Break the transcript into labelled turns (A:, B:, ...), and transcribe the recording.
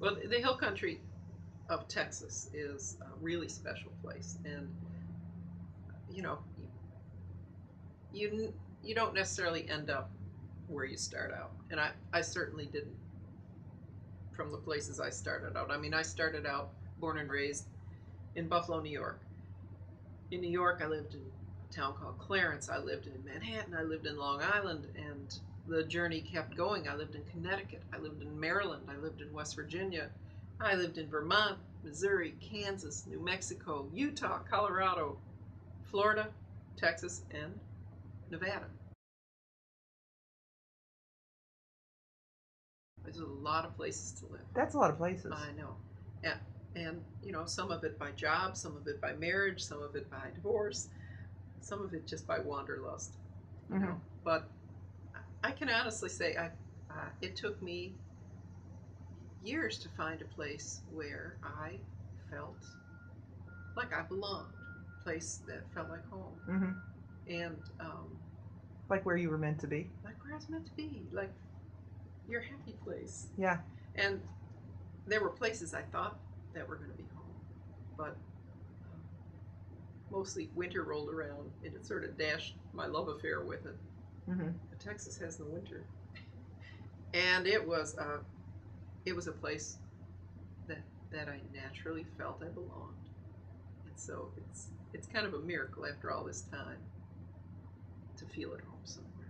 A: Well, the hill country of Texas is a really special place, and you know, you don't necessarily end up where you start out, and I certainly didn't from the places I started out. I mean, I started out born and raised in Buffalo, New York. In New York, I lived in a town called Clarence. I lived in Manhattan. I lived in Long Island, and the journey kept going. I lived in Connecticut. I lived in Maryland. I lived in West Virginia. I lived in Vermont, Missouri, Kansas, New Mexico, Utah, Colorado, Florida, Texas, and Nevada. There's a lot of places to live.
B: That's a lot of places.
A: I know. And, and some of it by job, some of it by marriage, some of it by divorce, some of it just by wanderlust. You
B: Mm-hmm.
A: know, but I can honestly say it took me years to find a place where I felt like I belonged, a place that felt like home,
B: Mm-hmm.
A: and
B: Like where you were meant to be.
A: like where I was meant to be, like your happy place.
B: Yeah.
A: And there were places I thought that were going to be home, but mostly winter rolled around and it sort of dashed my love affair with it.
B: Mm-hmm.
A: But Texas has no winter, and it was a place that I naturally felt I belonged, and so it's kind of a miracle after all this time to feel at home somewhere.